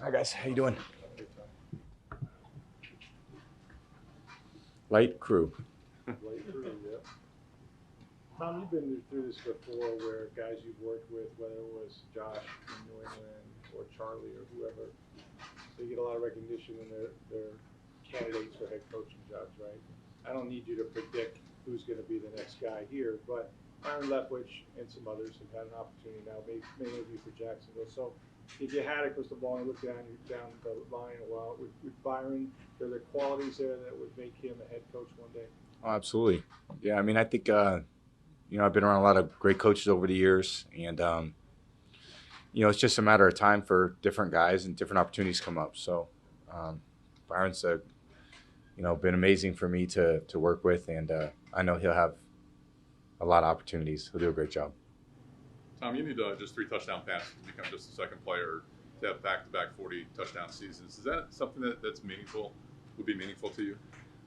Hi guys, how you doing? Light crew. Late through, yeah. Tom, you've been through this before where guys you've worked with, whether it was Josh in New England or Charlie or whoever, they get a lot of recognition when they're candidates for head coaching jobs, right? I don't need you to predict who's going to be the next guy here, but Byron Leftwich and some others have had an opportunity now, maybe for Jacksonville. So if you had a crystal ball and looked down the line a while, with Byron, are there qualities there that would make him a head coach one day? Oh, absolutely. Yeah, I mean, I think I've been around a lot of great coaches over the years, and it's just a matter of time for different guys and different opportunities come up. So, Byron's been amazing for me to work with, and I know he'll have a lot of opportunities. He'll do a great job. Tom, you need just 3 touchdown passes to become just the second player to have back-to-back 40 touchdown seasons. Is that something that's meaningful? Would be meaningful to you?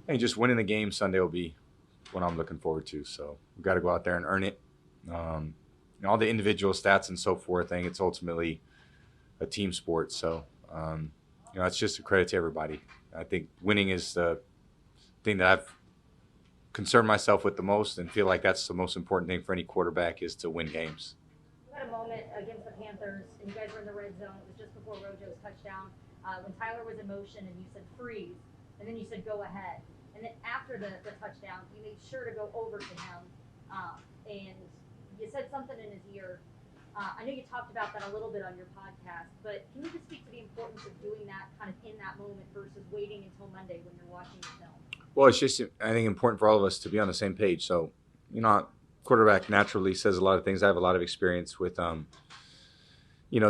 And just winning the game Sunday will be what I'm looking forward to. So we've got to go out there and earn it. All the individual stats and so forth, I think it's ultimately a team sport. So, it's just a credit to everybody. I think winning is the thing that I've concerned myself with the most and feel like that's the most important thing for any quarterback is to win games. You had a moment against the Panthers, and you guys were in the red zone. It was just before Rojo's touchdown. When Tyler was in motion, and you said freeze, and then you said go ahead. And then after the touchdown, you made sure to go over to him, and you said something in his ear. I know you talked about that a little bit on your podcast, but can you just speak to the importance of doing that kind of in that moment versus waiting until Monday when you're watching the film? Well, it's just, I think, important for all of us to be on the same page. So, quarterback naturally says a lot of things. I have a lot of experience with,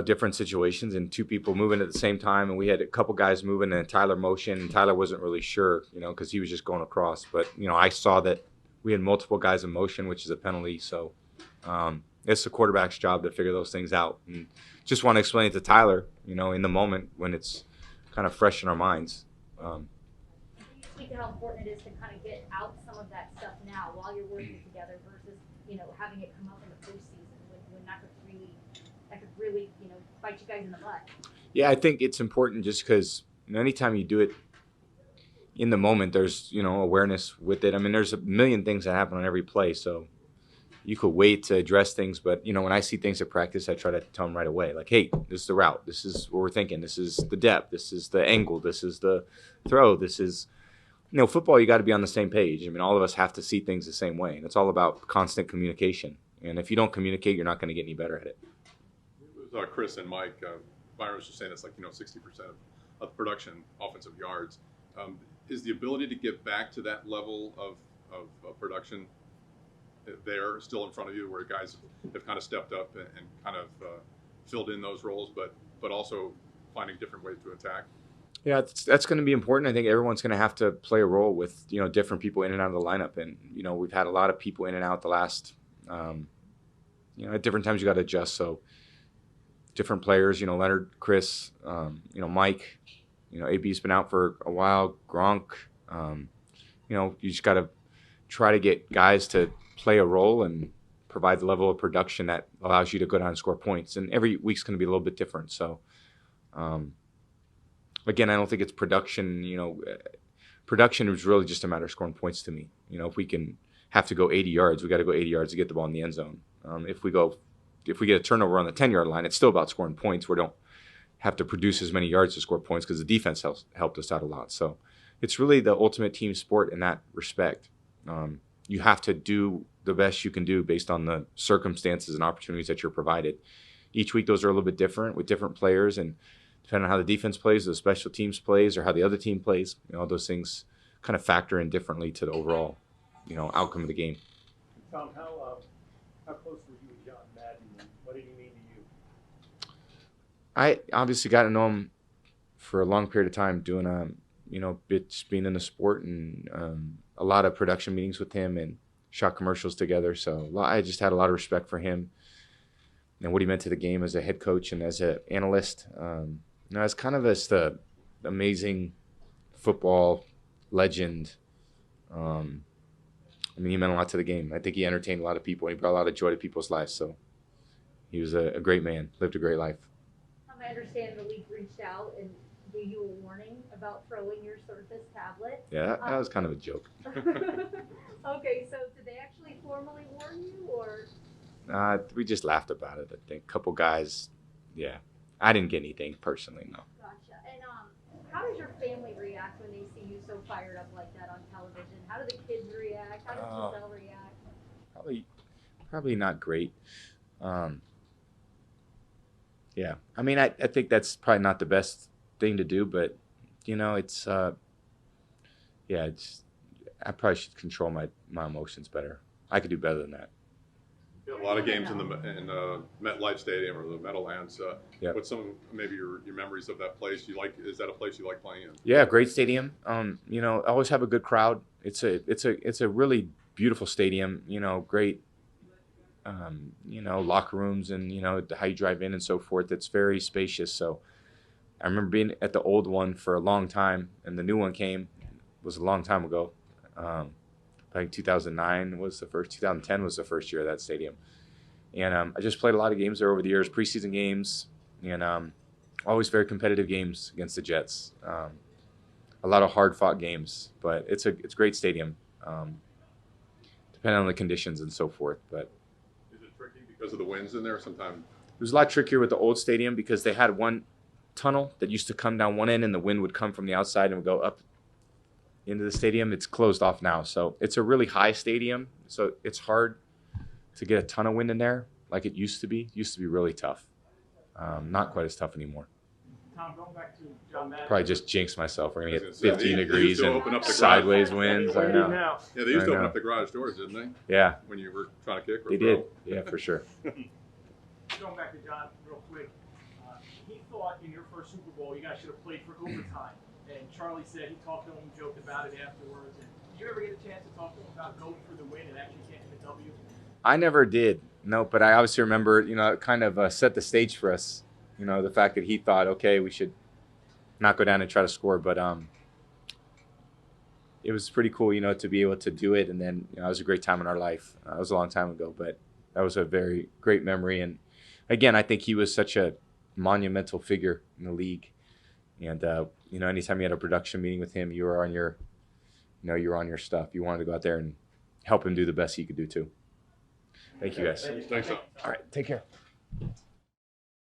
different situations and 2 people moving at the same time. And we had a couple guys moving and Tyler motion. And Tyler wasn't really sure, because he was just going across. But, I saw that we had multiple guys in motion, which is a penalty. So it's the quarterback's job to figure those things out. And just want to explain it to Tyler, in the moment when it's kind of fresh in our minds. Speak to how important it is to kind of get out some of that stuff now while you're working together versus, having it come up in the postseason when that could really, bite you guys in the butt. Yeah, I think it's important just because anytime you do it in the moment, there's, awareness with it. I mean, there's a million things that happen on every play, so you could wait to address things. But, when I see things at practice, I try to tell them right away, like, hey, this is the route. This is what we're thinking. This is the depth. This is the angle. This is the throw. This is football, you got to be on the same page. I mean, all of us have to see things the same way. And it's all about constant communication. And if you don't communicate, you're not going to get any better at it. It was Chris and Mike. Byron was just saying it's like, 60% of the production, offensive yards. Is the ability to get back to that level of production there still in front of you where guys have kind of stepped up and kind of filled in those roles, but also finding different ways to attack? Yeah, that's going to be important. I think everyone's going to have to play a role with, different people in and out of the lineup. And, we've had a lot of people in and out the last, at different times you got to adjust. So different players, Leonard, Chris, Mike, AB's been out for a while, Gronk. You just got to try to get guys to play a role and provide the level of production that allows you to go down and score points. And every week's going to be a little bit different. So, again, I don't think it's production. Production is really just a matter of scoring points to me. If we have to go 80 yards, we got to go 80 yards to get the ball in the end zone. If we get a turnover on the 10-yard line, it's still about scoring points. We don't have to produce as many yards to score points because the defense helped us out a lot. So it's really the ultimate team sport in that respect. You have to do the best you can do based on the circumstances and opportunities that you're provided. Each week, those are a little bit different with different players, and depending on how the defense plays, the special teams plays, or how the other team plays, those things kind of factor in differently to the overall, outcome of the game. Tom, how close were you with John Madden, and what did he mean to you? I obviously got to know him for a long period of time, doing bits being in the sport, and a lot of production meetings with him and shot commercials together. So I just had a lot of respect for him and what he meant to the game as a head coach and as an analyst. As kind of the amazing football legend. He meant a lot to the game. I think he entertained a lot of people. He brought a lot of joy to people's lives. So he was a great man, lived a great life. As understand the league reached out and gave you a warning about throwing your Surface tablet. Yeah, that was kind of a joke. Okay, so did they actually formally warn you, or? We just laughed about it. I think a couple guys. Yeah, I didn't get anything personally. No. Gotcha. And how does your family react when they see you so fired up like that on television? How do the kids react? How does Giselle react? Probably not great. Yeah, I mean, I think that's probably not the best thing to do, but it's yeah, I probably should control my emotions better. I could do better than that. A lot of games in MetLife Stadium or the Meadowlands. Yeah. What's some maybe your memories of that place? Is that a place you like playing in? Yeah, great stadium. Always have a good crowd. It's a really beautiful stadium. Great. Locker rooms and how you drive in and so forth. It's very spacious. So I remember being at the old one for a long time, and the new one was a long time ago. I think 2009 was the first. 2010 was the first year of that stadium, and I just played a lot of games there over the years, preseason games, and always very competitive games against the Jets. A lot of hard-fought games, but it's a great stadium, depending on the conditions and so forth. But is it tricky because of the winds in there? Sometimes it was a lot trickier with the old stadium because they had one tunnel that used to come down one end, and the wind would come from the outside and would go up into the stadium. It's closed off now, so it's a really high stadium, so it's hard to get a ton of wind in there like it used to be. It used to be really tough. Not quite as tough anymore. Tom, going back to John Madden. Probably just jinxed myself. We're gonna get They 15 used degrees to and open up the sideways What winds. do I you do know. now? Yeah, they used to I open know. up the garage doors, didn't they? Yeah, When you were trying to kick or they throw. did. Yeah, for sure. Going back to John real quick, he thought in your first Super Bowl you guys should have played for overtime. And Charlie said he talked to him, joked about it afterwards. And did you ever get a chance to talk to him about going for the win and actually getting the W? I never did. No, but I obviously remember, it kind of set the stage for us. The fact that he thought, okay, we should not go down and try to score, but it was pretty cool, to be able to do it. And then, it was a great time in our life. It was a long time ago, but that was a very great memory. And again, I think he was such a monumental figure in the league. And, anytime you had a production meeting with him, you were on your stuff. You wanted to go out there and help him do the best he could do too. Thank you guys. Thanks. All right, take care.